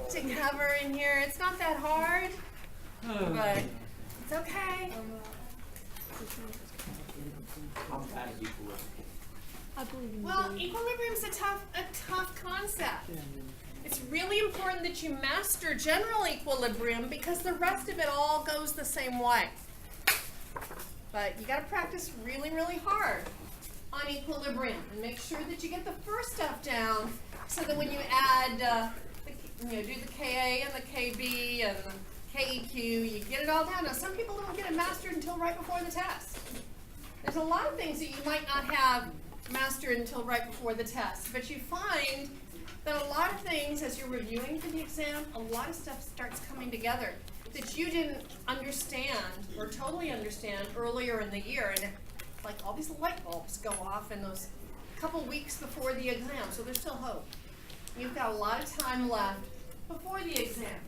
to cover in here. It's not that hard, but it's okay. I'm bad at equilibrium. Well, equilibrium's a tough concept. It's really important that you master general equilibrium because the rest of it all goes the same way. But you got to practice really, really hard on equilibrium and make sure that you get the first stuff down so that when you add, do the Ka and the Kb and the Keq, you get it all down. Now, some people don't get it mastered until right before the test. There's a lot of things that you might not have mastered until right before the test, but you find that a lot of things, as you're reviewing for the exam, a lot of stuff starts coming together that you didn't understand or totally understand earlier in the year, and it's like all these light bulbs go off in those couple weeks before the exam, so there's still hope. You've got a lot of time left before the exam.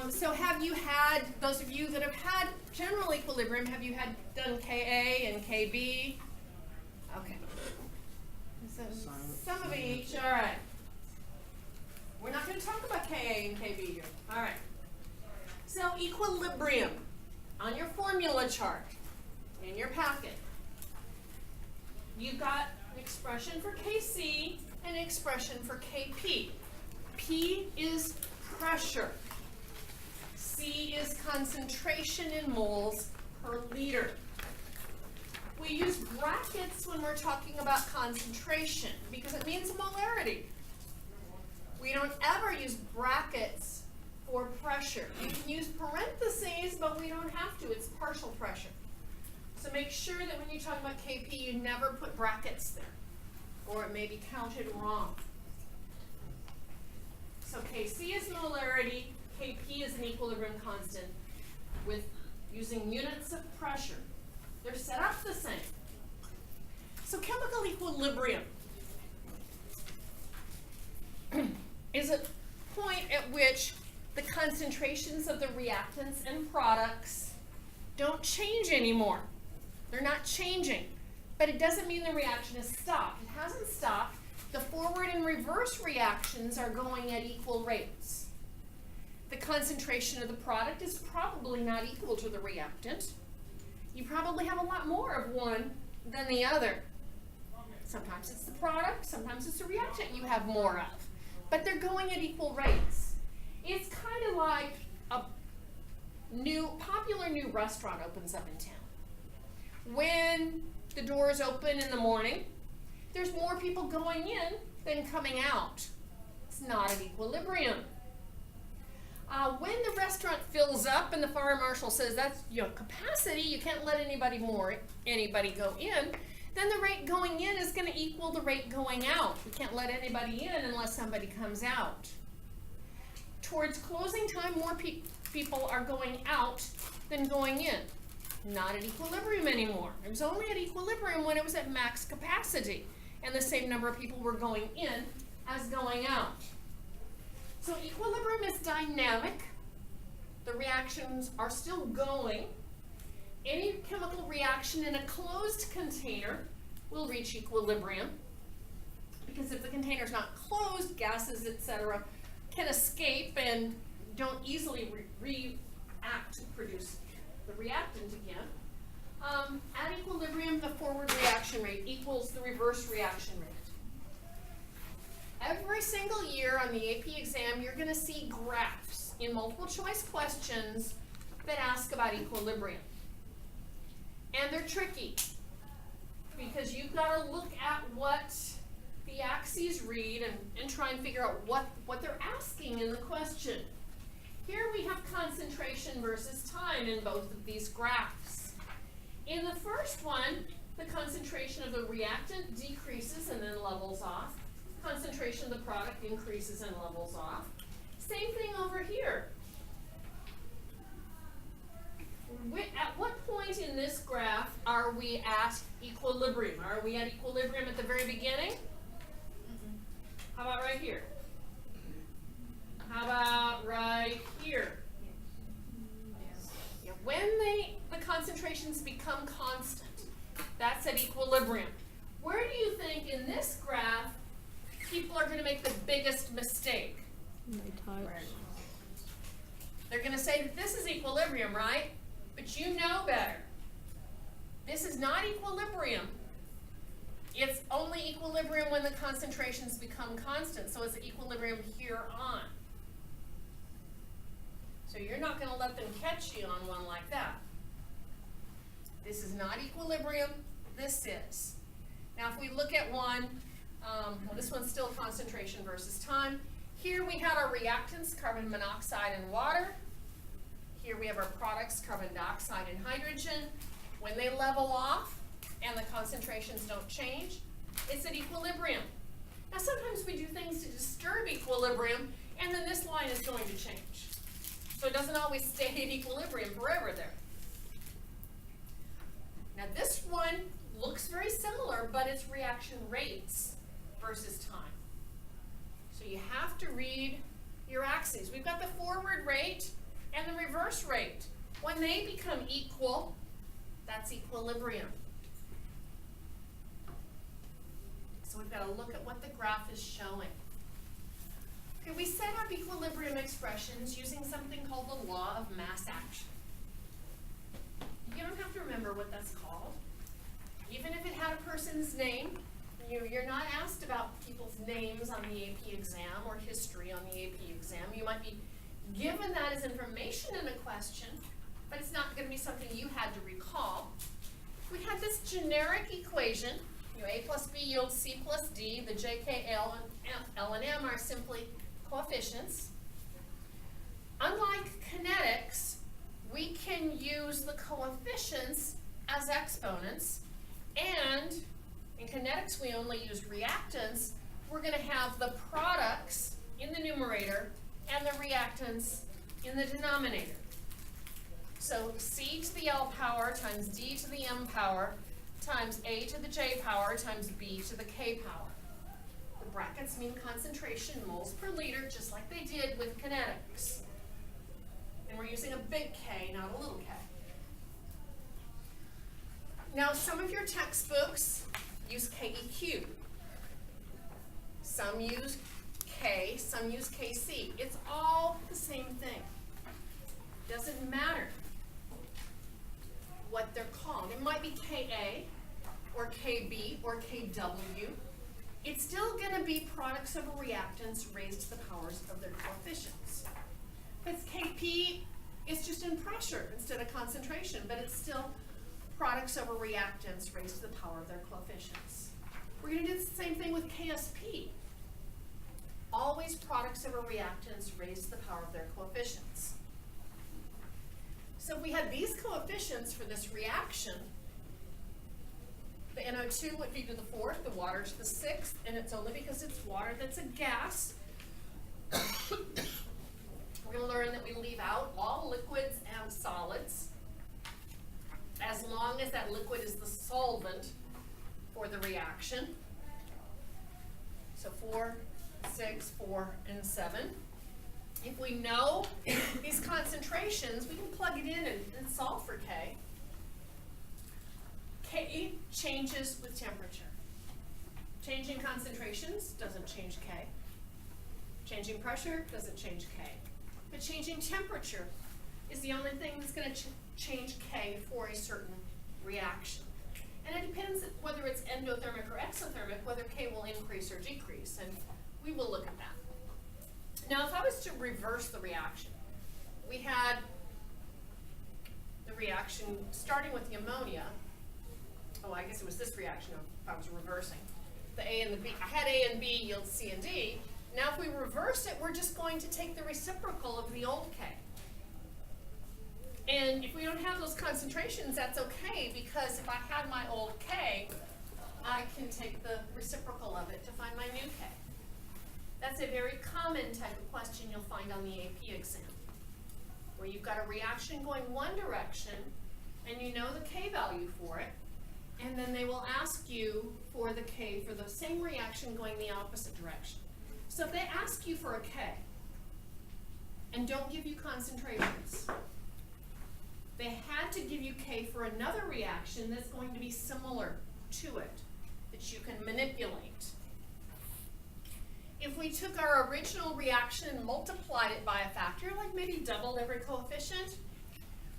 So have you had, those of you that have had general equilibrium, have you had done Ka and Kb? Okay. So some of each, all right. We're not going to talk about Ka and Kb here. All right. So equilibrium on your formula chart in your packet. You've got an expression for Kc and an expression for Kp. P is pressure. C is concentration in moles per liter. We use brackets when we're talking about concentration because it means molarity. We don't ever use brackets for pressure. You can use parentheses, but we don't have to. It's partial pressure. So make sure that when you talk about Kp, you never put brackets there, or it may be counted wrong. So Kc is molarity, Kp is an equilibrium constant with using units of pressure. They're set up the same. So chemical equilibrium is a point at which the concentrations of the reactants and products don't change anymore. They're not changing, but it doesn't mean the reaction has stopped. It hasn't stopped. The forward and reverse reactions are going at equal rates. The concentration of the product is probably not equal to the reactant. You probably have a lot more of one than the other. Sometimes it's the product, sometimes it's the reactant you have more of. But they're going at equal rates. It's kind of like a popular new restaurant opens up in town. When the doors open in the morning, there's more people going in than coming out. It's not at equilibrium. When the restaurant fills up and the fire marshal says that's capacity, you can't let anybody go in, then the rate going in is going to equal the rate going out. We can't let anybody in unless somebody comes out. Towards closing time, more people are going out than going in. Not at equilibrium anymore. It was only at equilibrium when it was at max capacity, and the same number of people were going in as going out. So equilibrium is dynamic. The reactions are still going. Any chemical reaction in a closed container will reach equilibrium because if the container is not closed, gases, etc., can escape and don't easily react to produce the reactant again. At equilibrium, the forward reaction rate equals the reverse reaction rate. Every single year on the AP exam, you're going to see graphs in multiple choice questions that ask about equilibrium. And they're tricky because you've got to look at what the axes read and try and figure out what they're asking in the question. Here we have concentration versus time in both of these graphs. In the first one, the concentration of the reactant decreases and then levels off. Concentration of the product increases and levels off. Same thing over here. At what point in this graph are we at equilibrium? Are we at equilibrium at the very beginning? How about right here? How about right here? Yeah, when the concentrations become constant, that's at equilibrium. Where do you think in this graph people are going to make the biggest mistake? Right. They're going to say that this is equilibrium, right? But you know better. This is not equilibrium. It's only equilibrium when the concentrations become constant, so it's equilibrium here on. So you're not going to let them catch you on one like that. This is not equilibrium, this is. Now if we look at one, well, this one's still concentration versus time. Here we had our reactants, carbon monoxide and water. Here we have our products, carbon dioxide and hydrogen. When they level off and the concentrations don't change, it's at equilibrium. Now sometimes we do things to disturb equilibrium, and then this line is going to change. So it doesn't always stay at equilibrium forever there. Now this one looks very similar, but it's reaction rates versus time. So you have to read your axes. We've got the forward rate and the reverse rate. When they become equal, that's equilibrium. So we've got to look at what the graph is showing. Okay, we set up equilibrium expressions using something called the law of mass action. You don't have to remember what that's called. Even if it had a person's name, you're not asked about people's names on the AP exam or history on the AP exam. You might be given that as information in a question, but it's not going to be something you had to recall. We had this generic equation, A plus B yields C plus D. The J, K, L, and M are simply coefficients. Unlike kinetics, we can use the coefficients as exponents, and in kinetics we only use reactants. We're going to have the products in the numerator and the reactants in the denominator. So C to the L power times D to the M power times A to the J power times B to the K power. The brackets mean concentration, moles per liter, just like they did with kinetics. And we're using a big K, not a little k. Now some of your textbooks use KEQ. Some use K, some use KC. It's all the same thing. Doesn't matter what they're called. It might be KA or KB or KW. It's still going to be products of reactants raised to the powers of their coefficients. If it's KP, it's just in pressure instead of concentration, but it's still products over reactants raised to the power of their coefficients. We're going to do the same thing with KSP. Always products over reactants raised to the power of their coefficients. So if we had these coefficients for this reaction, the NO2 would be to the fourth, the water to the sixth, and it's only because it's water that's a gas. We're going to learn that we leave out all liquids and solids, as long as that liquid is the solvent for the reaction. So 4, 6, 4, and 7. If we know these concentrations, we can plug it in and solve for K. K changes with temperature. Changing concentrations doesn't change K. Changing pressure doesn't change K. But changing temperature is the only thing that's going to change K for a certain reaction. And it depends whether it's endothermic or exothermic, whether K will increase or decrease, and we will look at that. Now, if I was to reverse the reaction, we had the reaction starting with the ammonia. Oh, I guess it was this reaction if I was reversing. The A and the B. I had A and B yield C and D. Now, if we reverse it, we're just going to take the reciprocal of the old K. And if we don't have those concentrations, that's okay, because if I had my old K, I can take the reciprocal of it to find my new K. That's a very common type of question you'll find on the AP exam, where you've got a reaction going one direction, and you know the K value for it, and then they will ask you for the K for the same reaction going the opposite direction. So if they ask you for a K, and don't give you concentrations, they had to give you K for another reaction that's going to be similar to it, that you can manipulate. if we took our original reaction and multiplied it by a factor, like maybe doubled every coefficient,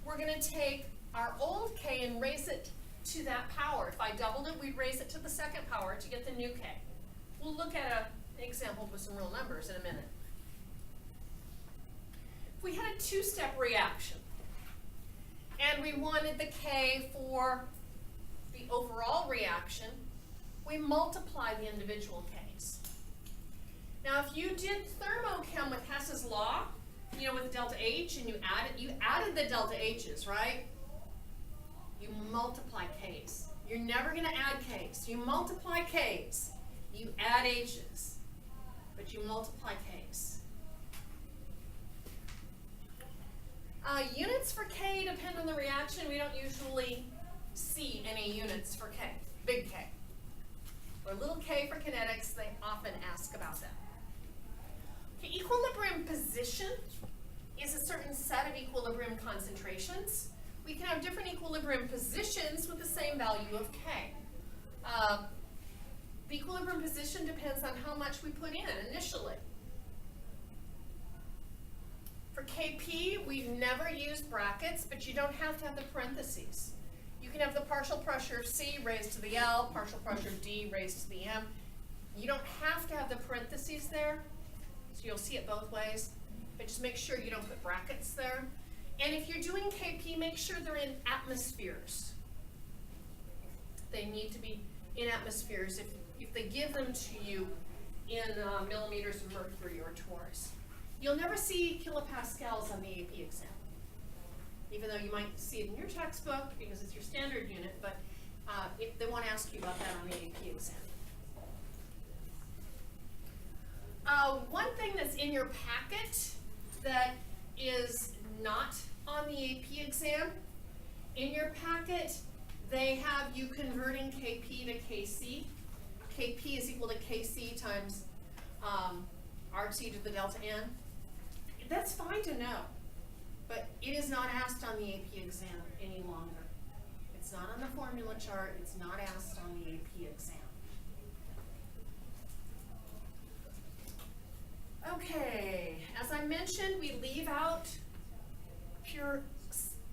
we're going to take our old k and raise it to that power. If I doubled it, we'd raise it to the second power to get the new k. We'll look at an example with some real numbers in a minute. If we had a two-step reaction, and we wanted the k for the overall reaction, we multiply the individual k's. Now, if you did thermochem with Hess's law, you know, with delta H, and you added the delta H's, right? You multiply k's. You're never going to add k's. You multiply k's. You add H's, but you multiply k's. Units for k depend on the reaction. We don't usually see any units for k, big K. Or little k for kinetics, they often ask about that. Okay, equilibrium position is a certain set of equilibrium concentrations. We can have different equilibrium positions with the same value of k. The equilibrium position depends on how much we put in initially. For Kp, we never use brackets, but you don't have to have the parentheses. You can have the partial pressure of C raised to the L, partial pressure of D raised to the M. You don't have to have the parentheses there, so you'll see it both ways, but just make sure you don't put brackets there. And if you're doing Kp, make sure they're in atmospheres. They need to be in atmospheres if they give them to you in millimeters of mercury or torus. You'll never see kilopascals on the AP exam, even though you might see it in your textbook because it's your standard unit, but if they won't ask you about that on the AP exam. One thing that's in your packet that is not on the AP exam, in your packet they have you converting Kp to Kc. Kp is equal to Kc times RT to the delta N. That's fine to know, but it is not asked on the AP exam any longer. It's not on the formula chart, it's not asked on the AP exam. Okay, as I mentioned, we leave out pure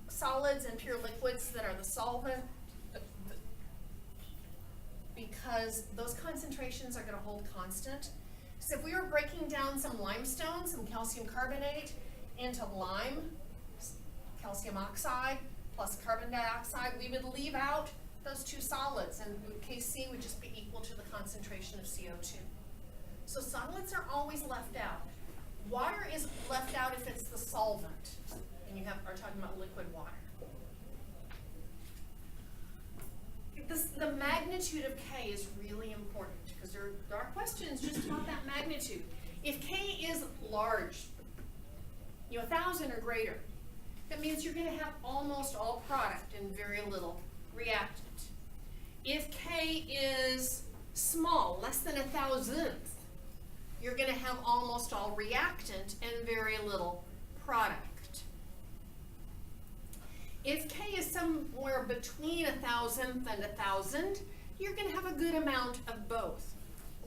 solids and pure liquids that are the solvent because those concentrations are going to hold constant. So if we were breaking down some limestone, some calcium carbonate, into lime, calcium oxide, plus carbon dioxide, we would leave out those two solids, and Kc would just be equal to the concentration of CO2. So solids are always left out. Water is left out if it's the solvent, and you are talking about liquid water. The magnitude of K is really important because there are questions just about that magnitude. If K is large, 1,000 or greater, that means you're going to have almost all product and very little reactant. If K is small, less than 1,000th, you're going to have almost all reactant and very little product. If K is somewhere between 1,000th and 1,000, you're going to have a good amount of both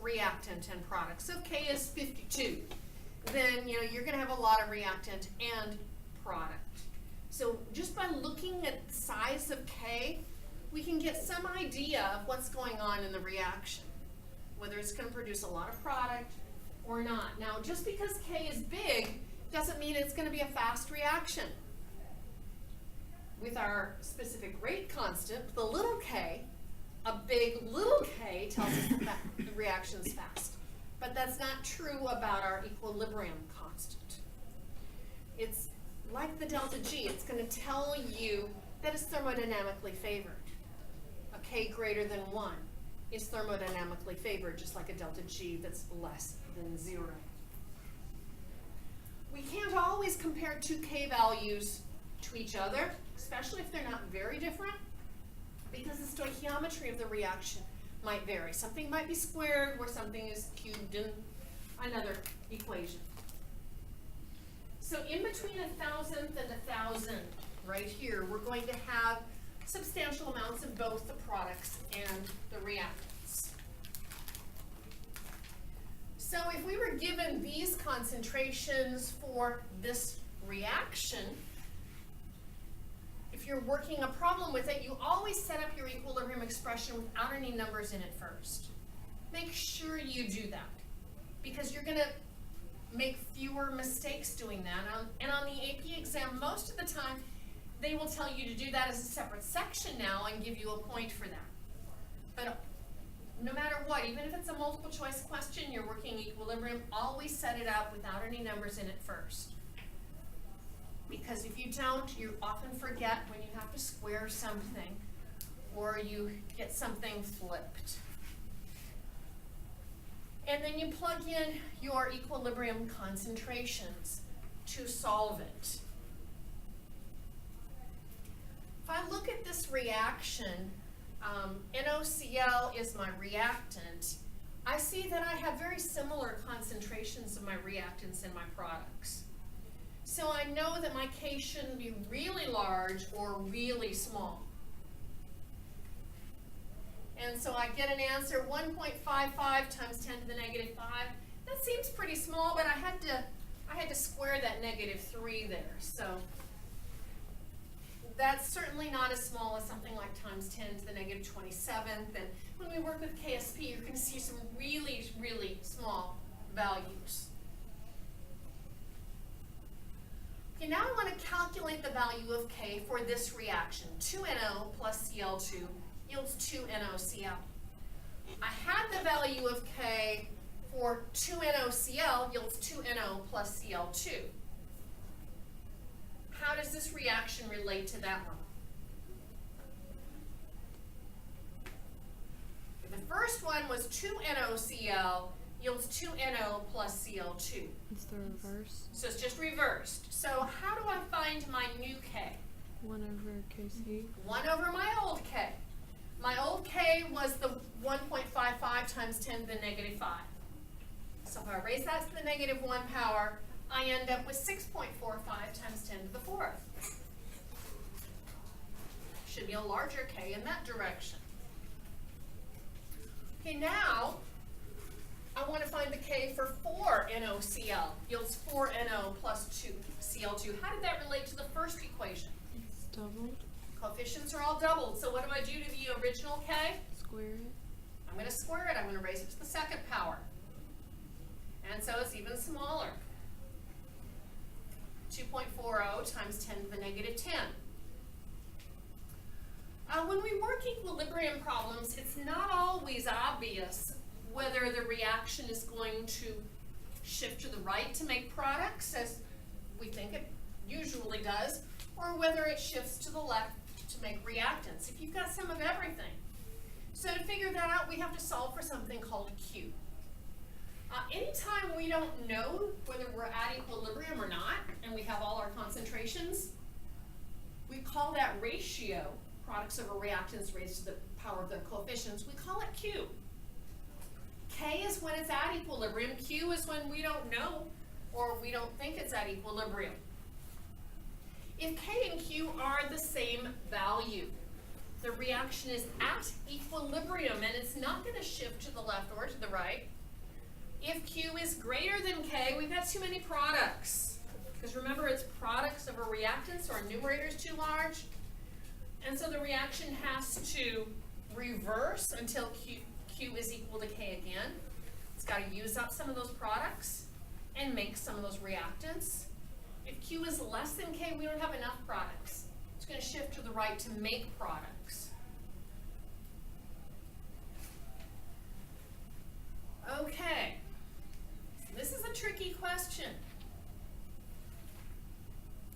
reactant and product. So if K is 52, then you're going to have a lot of reactant and product. So just by looking at the size of K, we can get some idea of what's going on in the reaction, whether it's going to produce a lot of product or not. Now, just because K is big doesn't mean it's going to be a fast reaction. With our specific rate constant, the little k, a big little k tells us that the reaction's fast. But that's not true about our equilibrium constant. It's like the delta G, it's going to tell you that it's thermodynamically favored. A k greater than 1 is thermodynamically favored, just like a delta G that's less than 0. We can't always compare two k values to each other, especially if they're not very different, because the stoichiometry of the reaction might vary. Something might be squared where something is cubed in another equation. So in between 1,000th and 1,000, right here, we're going to have substantial amounts of both the products and the reactants. So if we were you're given these concentrations for this reaction, if you're working a problem with it, you always set up your equilibrium expression without any numbers in it first. Make sure you do that, because you're going to make fewer mistakes doing that. And on the AP exam, most of the time, they will tell you to do that as a separate section now and give you a point for that. But no matter what, even if it's a multiple choice question, you're working equilibrium, always set it up without any numbers in it first. Because if you don't, you often forget when you have to square something or you get something flipped. And then you plug in your equilibrium concentrations to solve it. If I look at this reaction, NOCl is my reactant. I see that I have very similar concentrations of my reactants in my products. So I know that my K shouldn't be really large or really small. And so I get an answer 1.55 times 10 to the negative 5. That seems pretty small, but I had to square that negative 3 there. So that's certainly not as small as something like times 10 to the negative 27th. And when we work with KSP, you're going to see some really, really small values. Okay, now I want to calculate the value of K for this reaction. 2NO plus Cl2 yields 2NoCl. I had the value of K for 2NoCl yields 2NO plus Cl2. How does this reaction relate to that one? The first one was 2NoCl yields 2NO plus Cl2. It's the reverse. So it's just reversed. So how do I find my new K? 1 over Kc. 1 over my old K. My old K was the 1.55 times 10 to the negative 5. So if I raise that to the negative 1 power, I end up with 6.45 times 10 to the 4th. Should be a larger K in that direction. Okay, now I want to find the K for 4NoCl. Yields 4NO plus 2Cl2. How did that relate to the first equation? It's doubled. Coefficients are all doubled. So what do I do to the original K? Square it. I'm going to square it. I'm going to raise it to the second power. And so it's even smaller. 2.40 times 10 to the negative 10. When we work equilibrium problems, it's not always obvious whether the reaction is going to shift to the right to make products, as we think it usually does, or whether it shifts to the left to make reactants, if you've got some of everything. So to figure that out, we have to solve for something called Q. Anytime we don't know whether we're at equilibrium or not, and we have all our concentrations, we call that ratio, products over reactants raised to the power of their coefficients, we call it Q. K is when it's at equilibrium. Q is when we don't know or we don't think it's at equilibrium. If K and Q are the same value, the reaction is at equilibrium and it's not going to shift to the left or to the right. If Q is greater than K, we've got too many products. Because remember, it's products over reactants, so our numerator is too large. And so the reaction has to reverse until Q is equal to K again. It's got to use up some of those products and make some of those reactants. If Q is less than K, we don't have enough products. It's going to shift to the right to make products. Okay, this is a tricky question.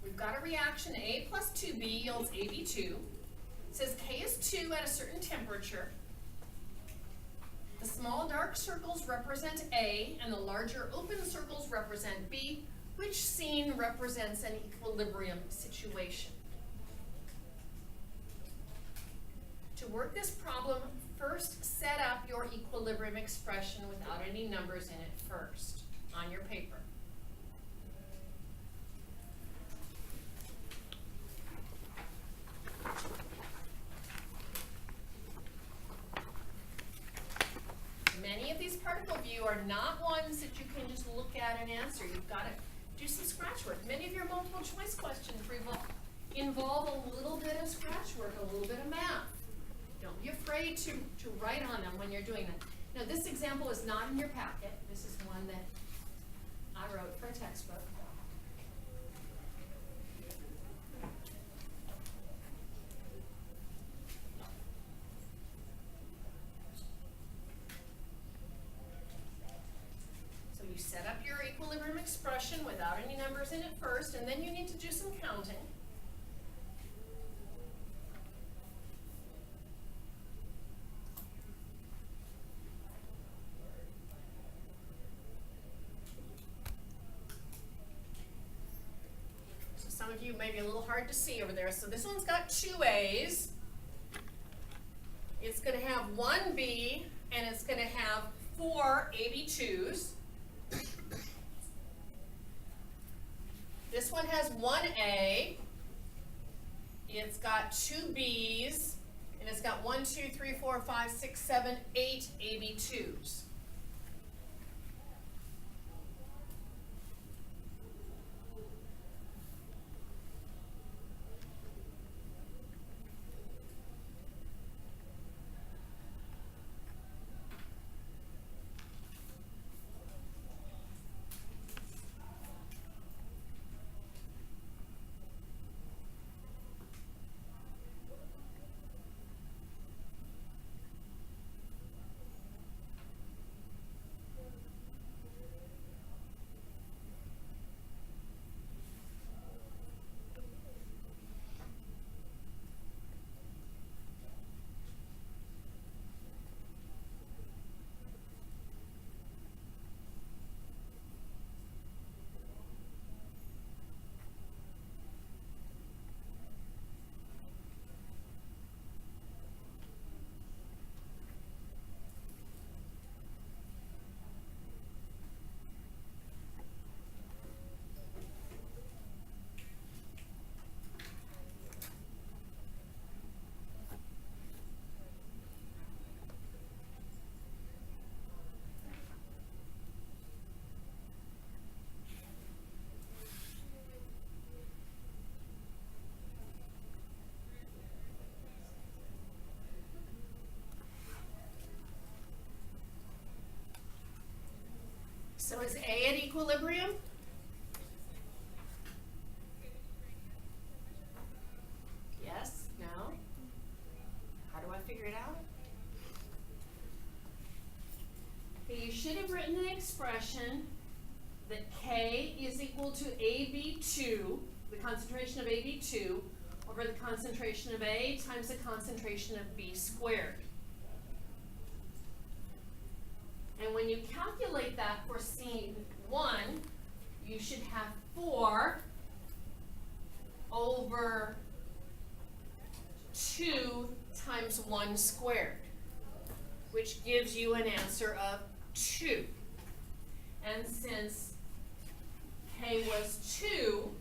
We've got a reaction, A plus 2B yields AB2. It says K is 2 at a certain temperature. The small dark circles represent A, and the larger open circles represent B. Which scene represents an equilibrium situation? To work this problem, first set up your equilibrium expression without any numbers in it first on your paper. Many of these particle of you are not ones that you can just look at and answer. You've got to do some scratch work. Many of your multiple choice questions involve a little bit of scratch work, a little bit of math. Don't be afraid to write on them when you're doing that. Now, this example is not in your packet. This is one that I wrote for a textbook. So you set up your equilibrium expression without any numbers in it first, and then you need to do some counting. Some of you may be a little hard to see over there. So this one's got 2 A's. It's going to have 1 B, and it's going to have 4 AB2s. This one has 1 A. It's got 2 B's, and it's got 1, 2, 3, 4, 5, 6, 7, 8 AB2s. So is A at equilibrium? Yes? No? How do I figure it out? Okay, you should have written an expression that K is equal to AB2, the concentration of AB2, over the concentration of A times the concentration of B squared. And when you calculate that for scene 1, you should have 4 over 2 times 1 squared, which gives you an answer of 2. And since K was 2,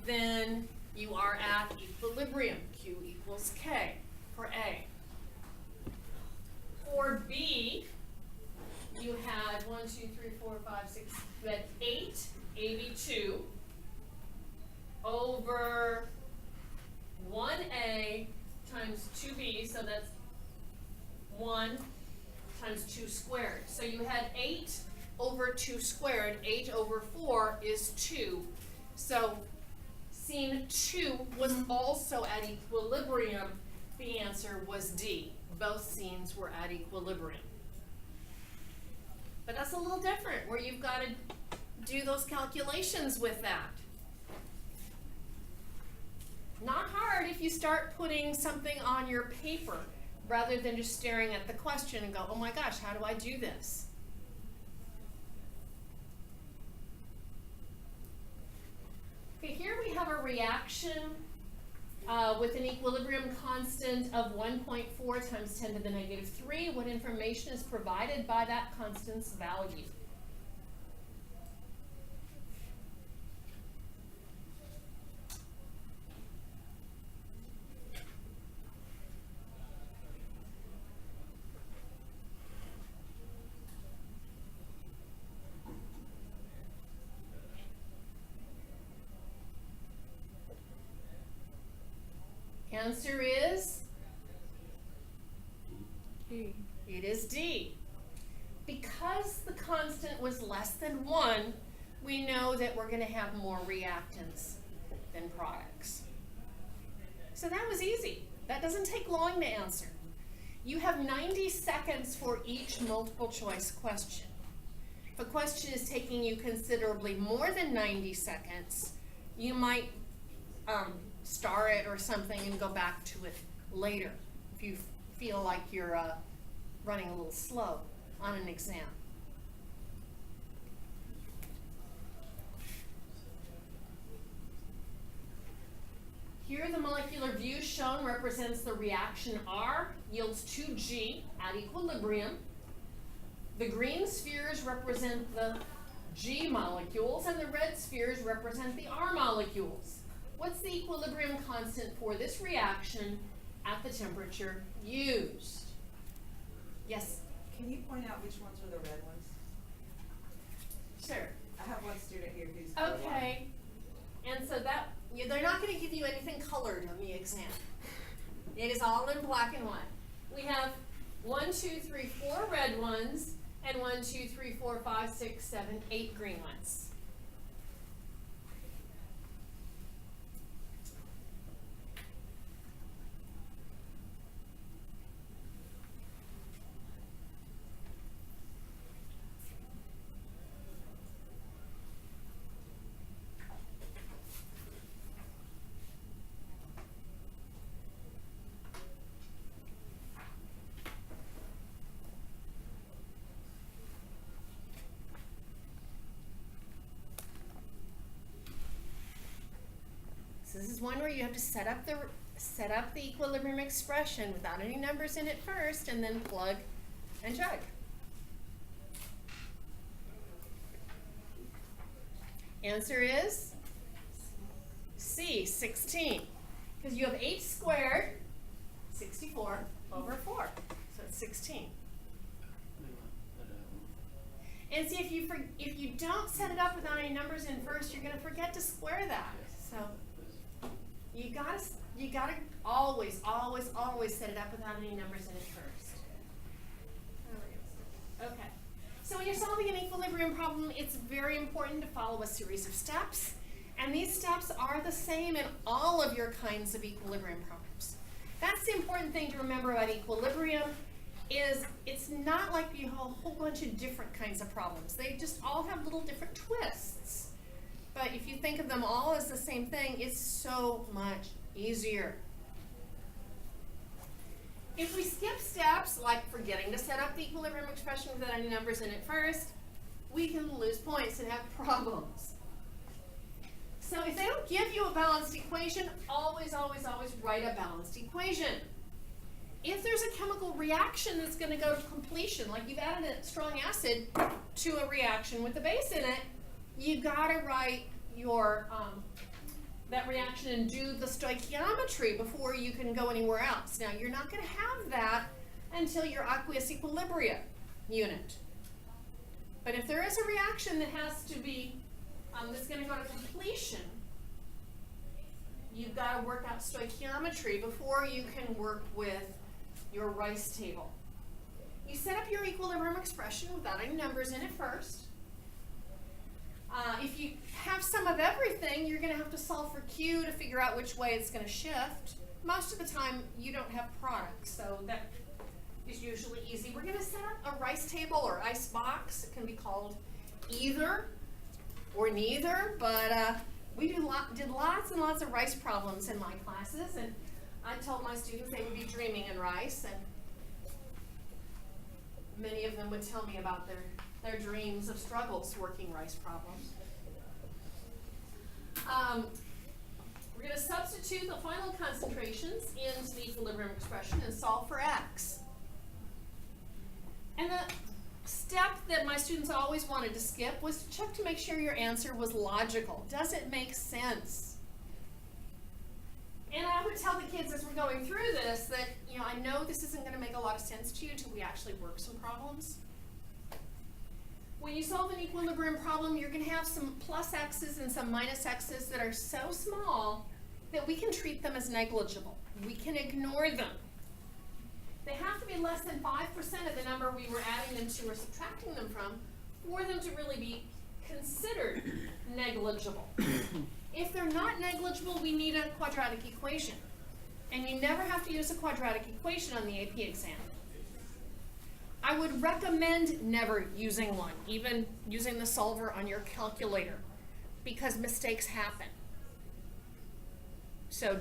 then you are at equilibrium. Q equals K for A. For B, you had 1, 2, 3, 4, 5, 6, you had 8 AB2 over 1A times 2B, so that's 1 times 2 squared. So you had 8 over 2 squared, 8 over 4 is 2. So scene 2 was also at equilibrium. The answer was D. Both scenes were at equilibrium. But that's a little different, where you've got to do those calculations with that. Not hard if you start putting something on your paper, rather than just staring at the question and go, oh my gosh, how do I do this? Okay, here we have a reaction with an equilibrium constant of 1.4 times 10 to the negative 3. What information is provided by that constant's value? answer is, E. it is D. Because the constant was less than 1, we know that we're going to have more reactants than products. So that was easy. That doesn't take long to answer. You have 90 seconds for each multiple choice question. If a question is taking you considerably more than 90 seconds, you might star it or something and go back to it later if you feel like you're running a little slow on an exam. Here the molecular view shown represents the reaction R yields 2G at equilibrium. The green spheres represent the G molecules and the red spheres represent the R molecules. What's the equilibrium constant for this reaction at the temperature used? Yes? Can you point out which ones were the red ones? Sure. I have one student here who's Okay. And so that, they're not going to give you anything colored on the exam. It is all in black and white. We have 1, 2, 3, 4 red ones, and 1, 2, 3, 4, 5, 6, 7, 8 green ones. So this is one where you have to set up the equilibrium expression without any numbers in it first, and then plug and jug. Answer is C, 16. Because you have 8 squared, 64 over 4. So it's 16. And see, if you don't set it up without any numbers in first, you're going to forget to square that. So you gotta always set it up without any numbers in it first. Okay. So when you're solving an equilibrium problem, it's very important to follow a series of steps. And these steps are the same in all of your kinds of equilibrium problems. That's the important thing to remember about equilibrium, is it's not like you have a whole bunch of different kinds of problems. They just all have little different twists. But if you think of them all as the same thing, it's so much easier. If we skip steps, like forgetting to set up the equilibrium expression without any numbers in it first, we can lose points and have problems. So if they don't give you a balanced equation, always write a balanced equation. If there's a chemical reaction that's going to go to completion, like you've added a strong acid to a reaction with a base in it, you've got to write your that reaction and do the stoichiometry before you can go anywhere else. Now, you're not going to have that until your aqueous equilibria unit. But if there is a reaction that has to be, that's going to go to completion, you've got to work out stoichiometry before you can work with your rice table. You set up your equilibrium expression without any numbers in it first. If you have some of everything, you're going to have to solve for Q to figure out which way it's going to shift. Most of the time, you don't have products, so that is usually easy. We're going to set up a rice table or ice box. It can be called either or neither, but we did lots and lots of rice problems in my classes, and I told my students they would be dreaming in rice, and many of them would tell me about their dreams of struggles working rice problems. We're going to substitute the final concentrations into the equilibrium expression and solve for X. And the step that my students always wanted to skip was to check to make sure your answer was logical. Does it make sense? And I would tell the kids as we're going through this that, I know this isn't going to make a lot of sense to you until we actually work some problems. When you solve an equilibrium problem, you're going to have some plus x's and some minus x's that are so small that we can treat them as negligible. We can ignore them. They have to be less than 5% of the number we were adding them to or subtracting them from for them to really be considered negligible. If they're not negligible, we need a quadratic equation. And you never have to use a quadratic equation on the AP exam. I would recommend never using one, even using the solver on your calculator, because mistakes happen. So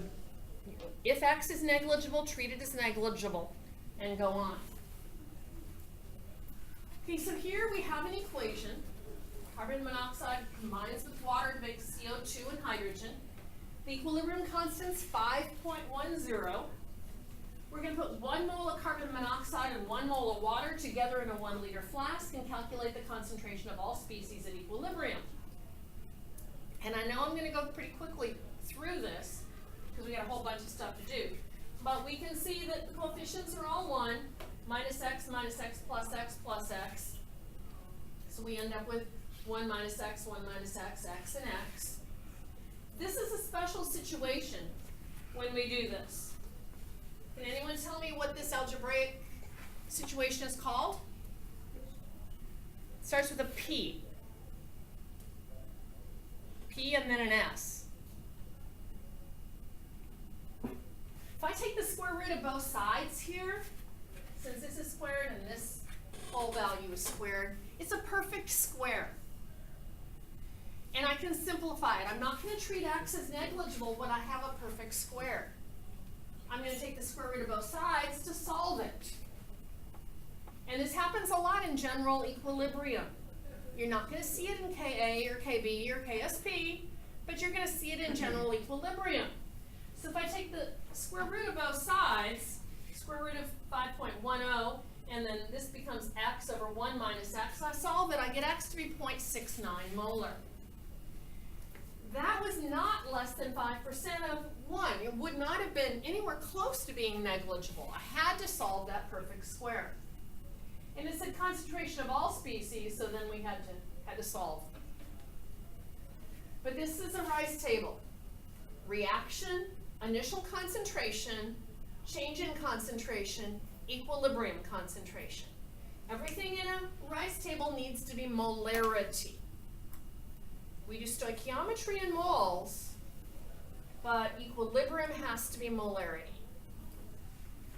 if x is negligible, treat it as negligible and go on. Okay, so here we have an equation. Carbon monoxide combines with water to make CO2 and hydrogen. The equilibrium constant's 5.10. We're going to put 1 mole of carbon monoxide and 1 mole of water together in a 1 liter flask and calculate the concentration of all species at equilibrium. And I know I'm going to go pretty quickly through this because we got a whole bunch of stuff to do. But we can see that the coefficients are all 1, minus x plus x plus x. So we end up with 1 minus x, x, and x. This is a special situation when we do this. Can anyone tell me what this algebraic situation is called? It starts with a P. P and then an S. If I take the square root of both sides here, since this is squared and this whole value is squared, it's a perfect square. And I can simplify it. I'm not going to treat x as negligible when I have a perfect square. I'm going to take the square root of both sides to solve it. And this happens a lot in general equilibrium. You're not going to see it in Ka or Kb or Ksp, but you're going to see it in general equilibrium. So if I take the square root of both sides, square root of 5.10, and then this becomes x over 1 minus x, I solve it, I get x to be 0.69 molar. That was not less than 5% of 1. It would not have been anywhere close to being negligible. I had to solve that perfect square. And it said concentration of all species, so then we had to solve. But this is a rice table. Reaction, initial concentration, change in concentration, equilibrium concentration. Everything in a rice table needs to be molarity. We do stoichiometry in moles, but equilibrium has to be molarity.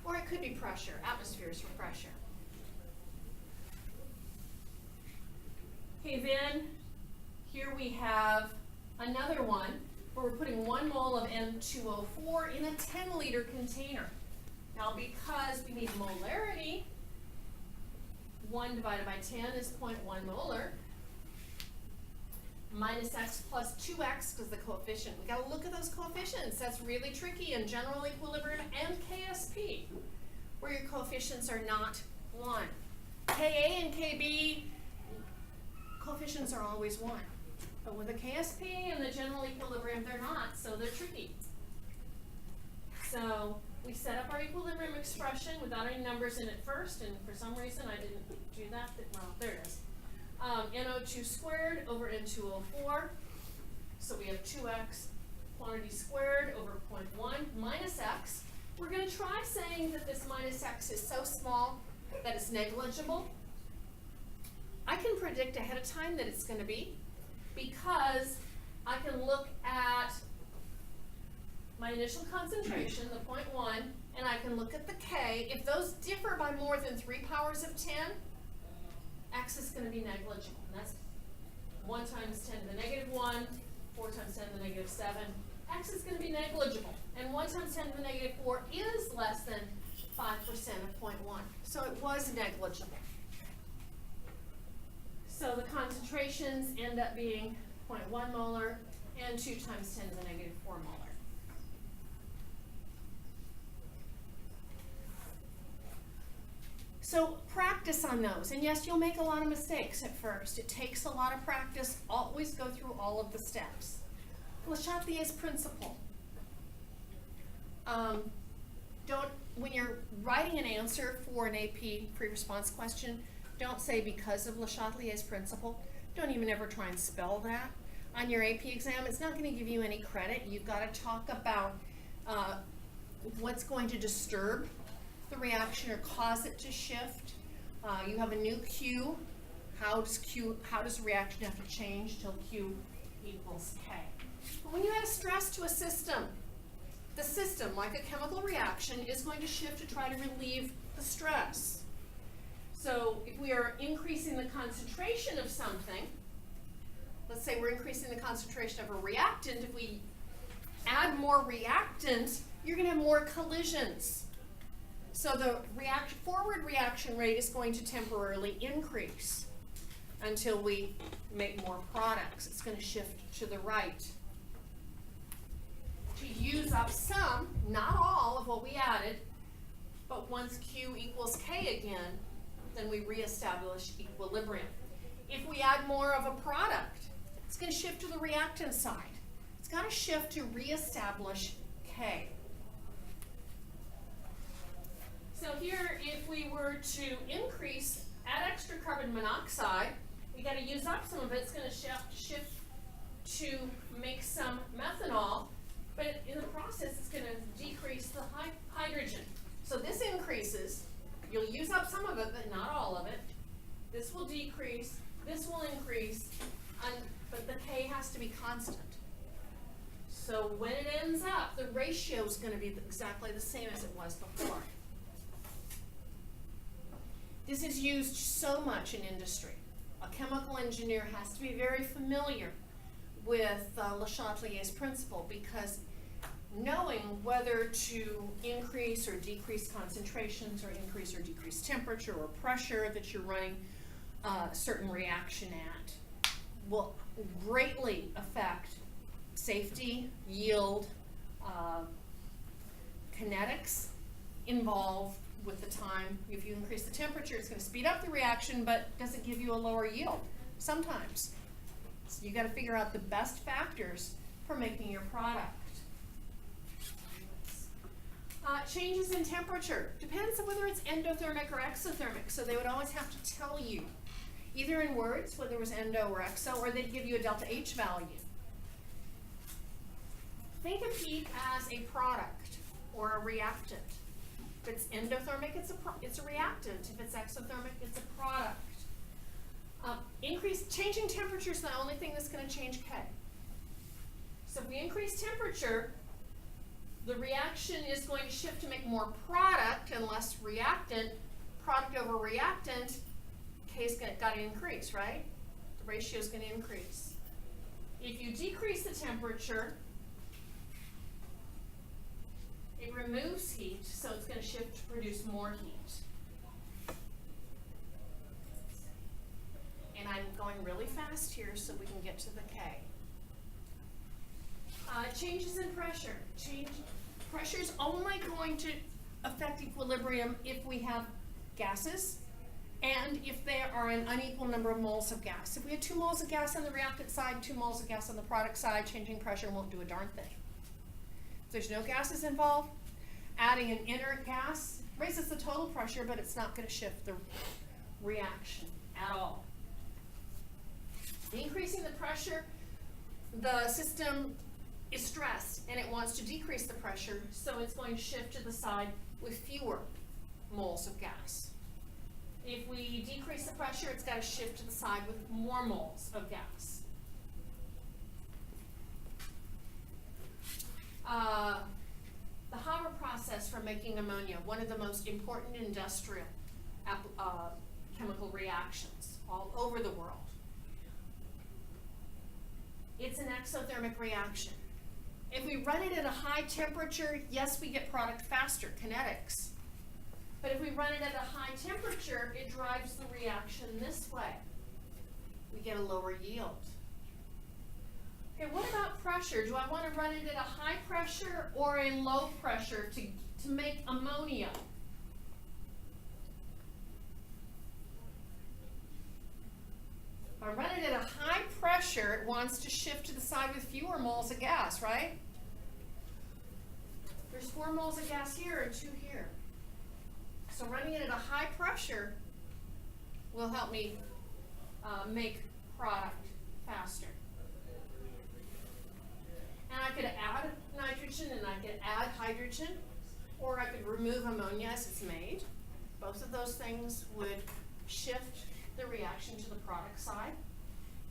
Or it could be pressure, atmospheres for pressure. Okay, then here we have another one where we're putting 1 mole of N2O4 in a 10 liter container. Now because we need molarity, 1 divided by 10 is 0.1 molar. Minus x plus 2x because the coefficient. We got to look at those coefficients. That's really tricky in general equilibrium and KSP, where your coefficients are not 1. Ka and Kb, coefficients are always 1. But with the KSP and the general equilibrium, they're not, so they're tricky. So we set up our equilibrium expression without any numbers in it first, and for some reason I didn't do that. Well, there it is. NO2 squared over N2O4. So we have 2x quantity squared over 0.1 minus x. We're going to try saying that this minus x is so small that it's negligible. I can predict ahead of time that it's going to be because I can look at my initial concentration, the 0.1, and I can look at the K. If those differ by more than 3 powers of 10, x is going to be negligible. And that's 1 times 10 to the negative 1, 4 times 10 to the negative 7. X is going to be negligible. And 1 times 10 to the negative 4 is less than 5% of 0.1. So it was negligible. So the concentrations end up being 0.1 molar and 2 times 10 to the negative 4 molar. So practice on those. And yes, you'll make a lot of mistakes at first. It takes a lot of practice. Always go through all of the steps. Le Chatelier's principle. When you're writing an answer for an AP pre-response question, don't say because of Le Chatelier's principle. Don't even ever try and spell that. On your AP exam, it's not going to give you any credit. You've got to talk about what's going to disturb the reaction or cause it to shift. You have a new Q. How does the reaction have to change till Q equals K? But when you add a stress to a system, the system, like a chemical reaction, is going to shift to try to relieve the stress. So if we are increasing the concentration of something, let's say we're increasing the concentration of a reactant, if we add more reactant, you're going to have more collisions. So the forward reaction rate is going to temporarily increase until we make more products. It's going to shift to the right. To use up some, not all, of what we added, but once Q equals K again, then we reestablish equilibrium. If we add more of a product, it's going to shift to the reactant side. It's got to shift to reestablish K. So here, if we were to add extra carbon monoxide, we got to use up some of it. It's going to shift to make some methanol, but in the process, it's going to decrease the hydrogen. So this increases. You'll use up some of it, but not all of it. This will decrease. This will increase, but the K has to be constant. So when it ends up, the ratio is going to be exactly the same as it was before. This is used so much in industry. A chemical engineer has to be very familiar with Le Chatelier's principle, because knowing whether to increase or decrease concentrations or increase or decrease temperature or pressure that you're running a certain reaction at will greatly affect safety, yield, kinetics involved with the time. If you increase the temperature, it's going to speed up the reaction, but does it give you a lower yield? Sometimes. So you got to figure out the best factors for making your product. Changes in temperature. Depends on whether it's endothermic or exothermic. So they would always have to tell you, either in words, whether it was endo or exo, or they'd give you a delta H value. Think of heat as a product or a reactant. If it's endothermic, it's a reactant. If it's exothermic, it's a product. Changing temperature is the only thing that's going to change K. So if we increase temperature, the reaction is going to shift to make more product and less reactant. Product over reactant, K's got to increase, right? The ratio is going to increase. If you decrease the temperature, it removes heat, so it's going to shift to produce more heat. And I'm going really fast here so we can get to the K. Changes in pressure. Pressure is only going to affect equilibrium if we have gases and if there are an unequal number of moles of gas. If we have 2 moles of gas on the reactant side, 2 moles of gas on the product side, changing pressure won't do a darn thing. If there's no gases involved, adding an inert gas raises the total pressure, but it's not going to shift the reaction at all. Increasing the pressure, the system is stressed and it wants to decrease the pressure, so it's going to shift to the side with fewer moles of gas. If we decrease the pressure, it's got to shift to the side with more moles of gas. The Haber process for making ammonia, one of the most important industrial chemical reactions all over the world. It's an exothermic reaction. If we run it at a high temperature, yes, we get product faster, kinetics. But if we run it at a high temperature, it drives the reaction this way. We get a lower yield. Okay, what about pressure? Do I want to run it at a high pressure or a low pressure to make ammonia? If I run it at a high pressure, it wants to shift to the side with fewer moles of gas, right? There's 4 moles of gas here and 2 here. So running it at a high pressure will help me make product faster. And I could add nitrogen and I could add hydrogen. or I could remove ammonia as it's made. Both of those things would shift the reaction to the product side.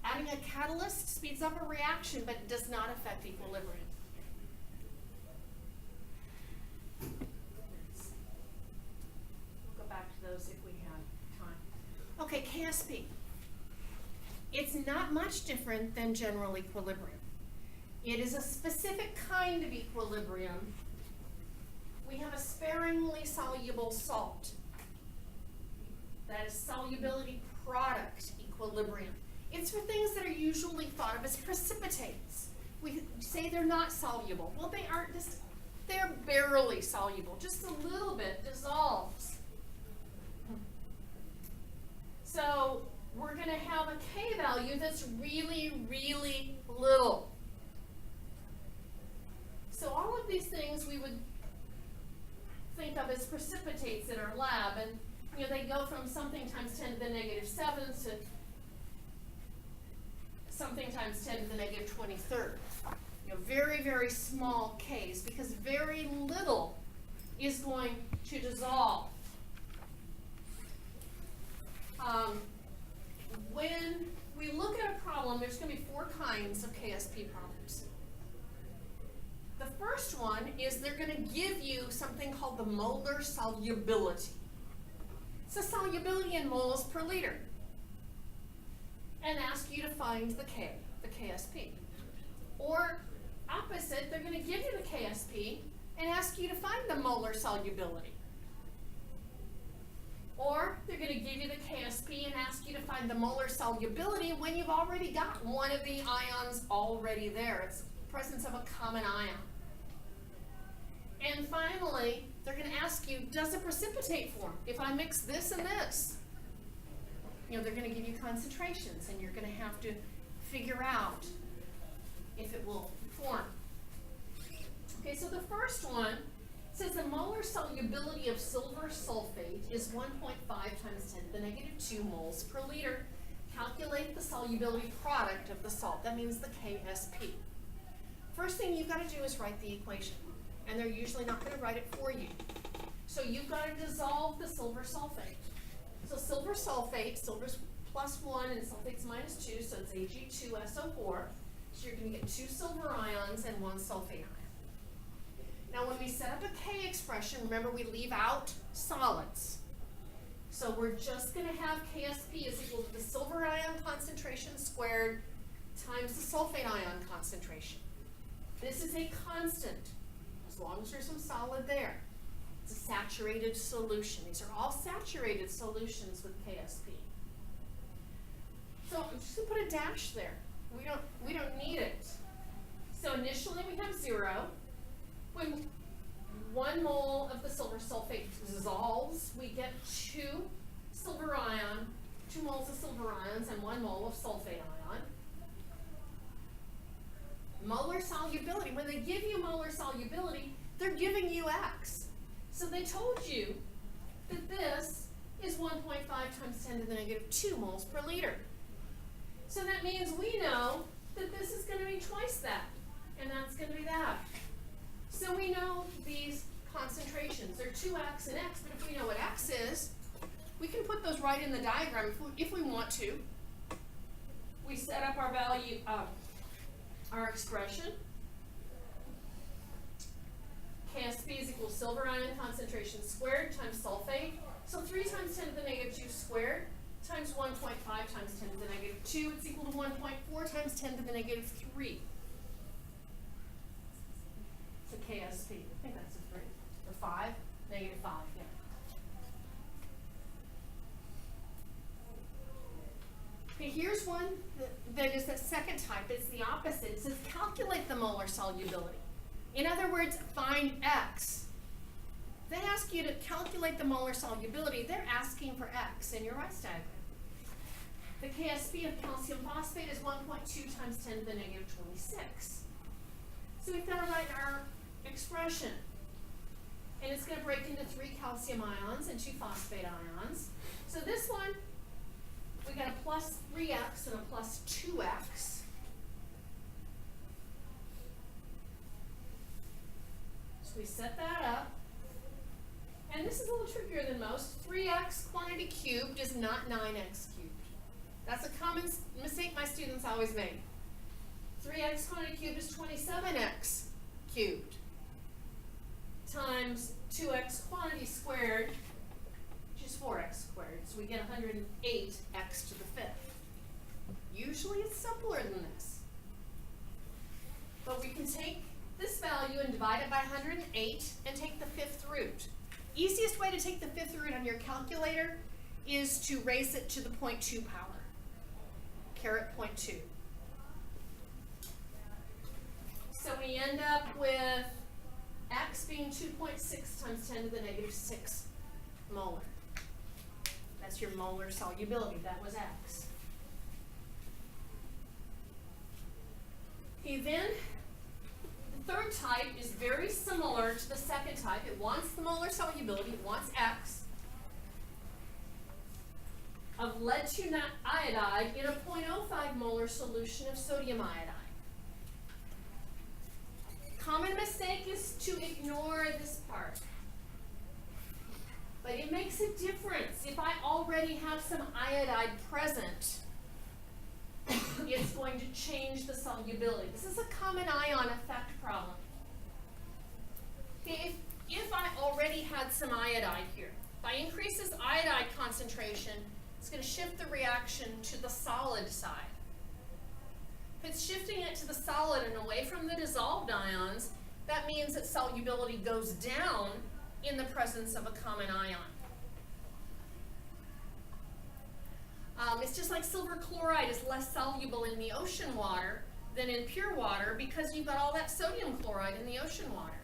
Adding a catalyst speeds up a reaction but does not affect equilibrium. We'll go back to those if we have time. Okay, KSP. It's not much different than general equilibrium. It is a specific kind of equilibrium. We have a sparingly soluble salt. That is solubility product equilibrium. It's for things that are usually thought of as precipitates. We say they're not soluble. Well, they aren't just, they're barely soluble. Just a little bit dissolves. So we're going to have a K value that's really, really little. So all of these things we would think of as precipitates in our lab, and they go from something times 10 to the negative 7 to something times 10 to the negative 23rd. Very, very small K's, because very little is going to dissolve. When we look at a problem, there's going to be 4 kinds of KSP problems. The first one is they're going to give you something called the molar solubility. It's the solubility in moles per liter, and ask you to find the K, the KSP. Or opposite, they're going to give you the KSP and ask you to find the molar solubility. Or they're going to give you the KSP and ask you to find the molar solubility when you've already got one of the ions already there. It's the presence of a common ion. And finally, they're going to ask you, does it precipitate form? If I mix this and this, they're going to give you concentrations, and you're going to have to figure out if it will form. Okay, so the first one says the molar solubility of silver sulfate is 1.5 times 10 to the negative 2 moles per liter. Calculate the solubility product of the salt. That means the KSP. First thing you've got to do is write the equation, and they're usually not going to write it for you. So you've got to dissolve the silver sulfate. So silver sulfate, silver's plus 1 and sulfate's minus 2, so it's Ag2SO4. So you're going to get 2 silver ions and 1 sulfate ion. Now when we set up a K expression, remember we leave out solids. So we're just going to have KSP is equal to the silver ion concentration squared times the sulfate ion concentration. This is a constant, as long as there's some solid there. It's a saturated solution. These are all saturated solutions with KSP. So I'm just going to put a dash there. We don't need it. So initially we have 0. When 1 mole of the silver sulfate dissolves, we get 2 moles of silver ions and 1 mole of sulfate ion. Molar solubility, when they give you molar solubility, they're giving you X. So they told you that this is 1.5 times 10 to the negative 2 moles per liter. So that means we know that this is going to be twice that, and that's going to be that. So we know these concentrations. They're 2X and X, but if we know what X is, we can put those right in the diagram if we want to. We set up our value, our expression. KSP is equal to silver ion concentration squared times sulfate. So 3 times 10 to the negative 2 squared times 1.5 times 10 to the negative 2. It's equal to 1.4 times 10 to the negative 3. So KSP, I think that's a 3, or 5, negative 5, yeah. Okay, here's one that is the second type. It's the opposite. It says calculate the molar solubility. In other words, find X. They ask you to calculate the molar solubility. They're asking for X in your Rice diagram. The KSP of calcium phosphate is 1.2 times 10 to the negative 26. So we've got to write our expression. And it's going to break into 3 calcium ions and 2 phosphate ions. So this one, we got a plus 3x and a plus 2x. So we set that up. this is a little trickier than most. 3x quantity cubed is not 9x cubed. That's a common mistake my students always make. 3x quantity cubed is 27x cubed times 2x quantity squared, which is 4x squared. So we get 108x to the fifth. Usually it's simpler than this. But we can take this value and divide it by 108 and take the fifth root. Easiest way to take the fifth root on your calculator is to raise it to the 0.2 power. Caret 0.2. So we end up with x being 2.6 times 10 to the negative 6 molar. That's your molar solubility. That was x. Okay, then the third type is very similar to the second type. It wants the molar solubility. It wants x of lead 2 iodide in a 0.05 molar solution of sodium iodide. Common mistake is to ignore this part. But it makes a difference. If I already have some iodide present, it's going to change the solubility. This is a common ion effect problem. Okay, if I already had some iodide here, if I increase this iodide concentration, it's going to shift the reaction to the solid side. If it's shifting it to the solid and away from the dissolved ions, that means that solubility goes down in the presence of a common ion. It's just like silver chloride is less soluble in the ocean water than in pure water because you've got all that sodium chloride in the ocean water.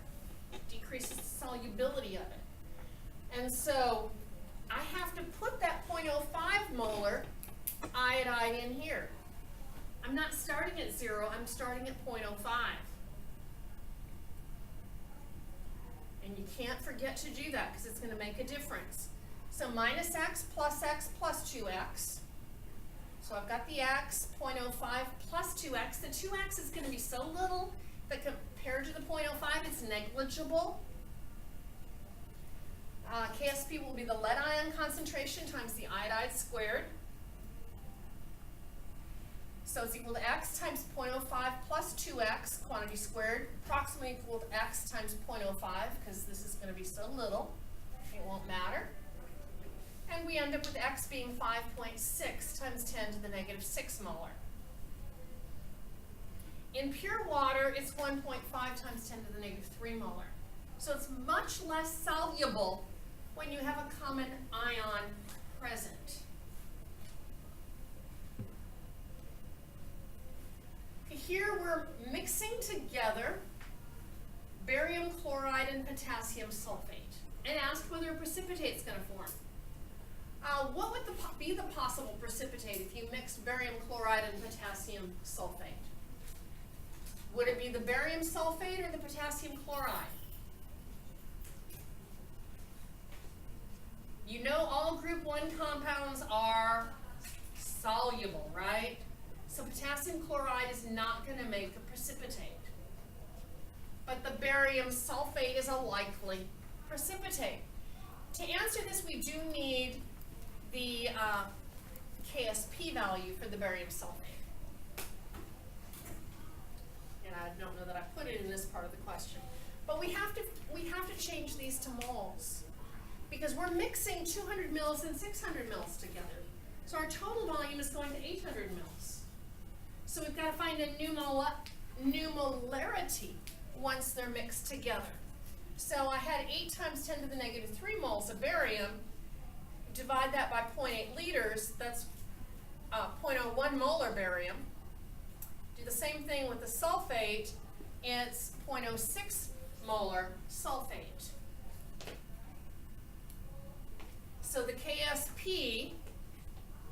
It decreases the solubility of it. And so I have to put that 0.05 molar iodide in here. I'm not starting at 0, I'm starting at 0.05. And you can't forget to do that because it's going to make a difference. So minus x plus 2x. So I've got the x, 0.05 plus 2x. The 2x is going to be so little that compared to the 0.05, it's negligible. KSP will be the lead ion concentration times the iodide squared. So it's equal to x times 0.05 plus 2x, quantity squared, approximately equal to x times 0.05, because this is going to be so little, it won't matter. And we end up with x being 5.6 times 10 to the negative 6 molar. In pure water, it's 1.5 times 10 to the negative 3 molar. So it's much less soluble when you have a common ion present. Here we're mixing together barium chloride and potassium sulfate and asked whether a precipitate is going to form. What would be the possible precipitate if you mixed barium chloride and potassium sulfate? Would it be the barium sulfate or the potassium chloride? You know all group 1 compounds are soluble, right? So potassium chloride is not going to make a precipitate. But the barium sulfate is a likely precipitate. To answer this, we do need the KSP value for the barium sulfate. And I don't know that I put it in this part of the question. But we have to change these to moles because we're mixing 200 mils and 600 mils together. So our total volume is going to 800 mils. So we've got to find a new molarity once they're mixed together. So I had 8 times 10 to the negative 3 moles of barium. Divide that by 0.8 liters, that's 0.01 molar barium. Do the same thing with the sulfate, it's 0.06 molar sulfate. So the KSP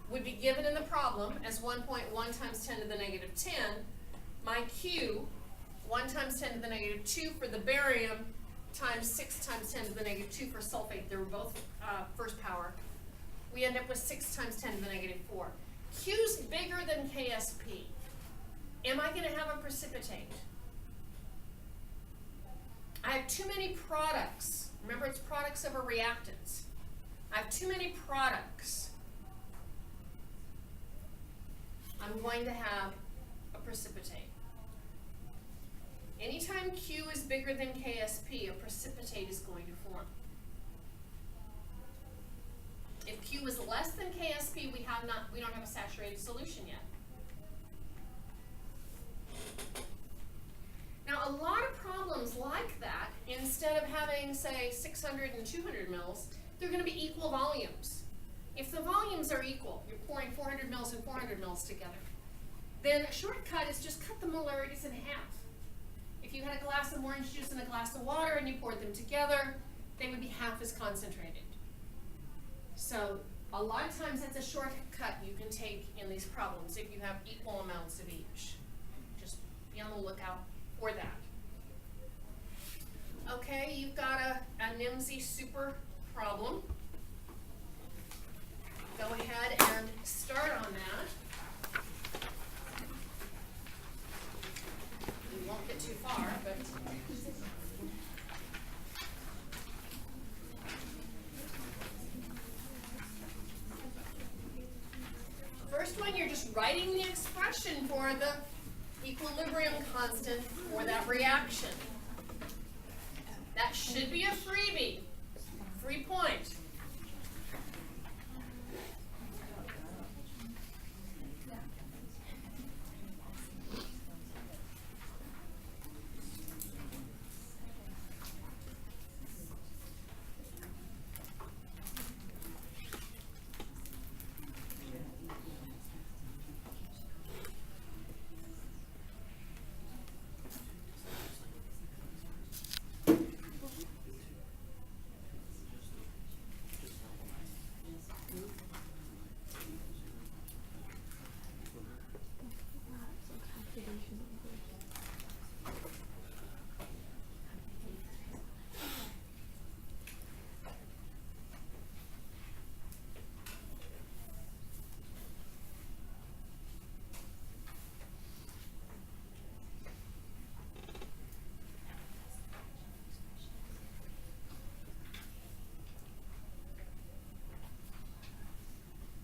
would be given in the problem as 1.1 times 10 to the negative 10. My Q, 1 times 10 to the negative 2 for the barium, times 6 times 10 to the negative 2 for sulfate. They were both first power. We end up with 6 times 10 to the negative 4. Q's bigger than KSP. Am I going to have a precipitate? I have too many products Remember, it's products over reactants. I have too many products. I'm going to have a precipitate. Anytime Q is bigger than KSP, a precipitate is going to form. If Q is less than KSP, we don't have a saturated solution yet. Now, a lot of problems like that, instead of having, say, 600 and 200 mils, they're going to be equal volumes. If the volumes are equal, you're pouring 400 mils and 400 mils together, then a shortcut is just cut the molarities in half. If you had a glass of orange juice and a glass of water and you poured them together, they would be half as concentrated. So a lot of times that's a shortcut you can take in these problems if you have equal amounts of each. Just be on the lookout for that. Okay, you've got a Nmsi super problem. Go ahead and start on that. We won't get too far, but first one, you're just writing the expression for the equilibrium constant for that reaction. That should be a freebie. Free point.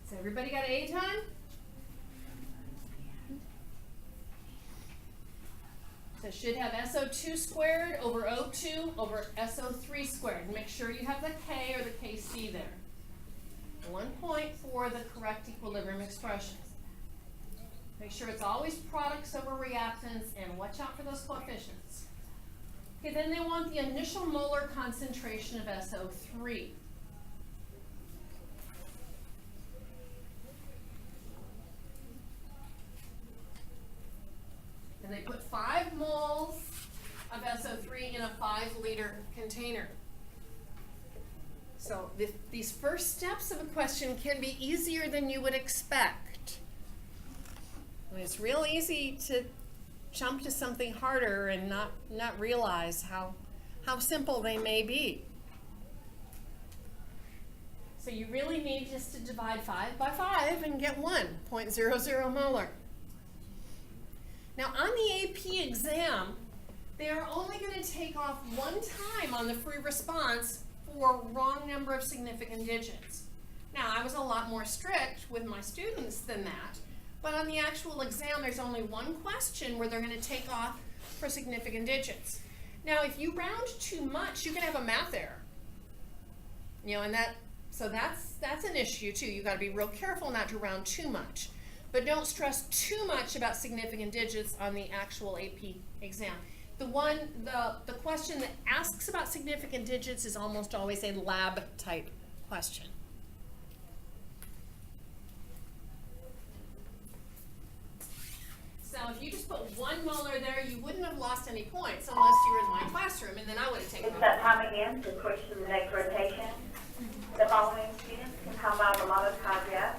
So everybody got A time? So it should have SO2 squared over O2 over SO3 squared. And make sure you have the K or the KC there. 1 point for the correct equilibrium expression. Make sure it's always products over reactants and watch out for those coefficients. Okay, then they want the initial molar concentration of SO3. And they put 5 moles of SO3 in a 5-liter container. So these first steps of a question can be easier than you would expect. I mean, it's real easy to jump to something harder and not realize how simple they may be. So you really need just to divide 5 by 5 and get 1.00 molar. Now on the AP exam, they are only going to take off 1 time on the free response for wrong number of significant digits. Now I was a lot more strict with my students than that, but on the actual exam there's only 1 question where they're going to take off for significant digits. Now if you round too much, you can have a math error. You know, and that's an issue too. You've got to be real careful not to round too much. But don't stress too much about significant digits on the actual AP exam. The question that asks about significant digits is almost always a lab type question. So if you just put 1 molar there, you wouldn't have lost any points unless you were in my classroom, and then I would have taken It's that time again to switch to the next rotation. The following students can come by the lobby cardiac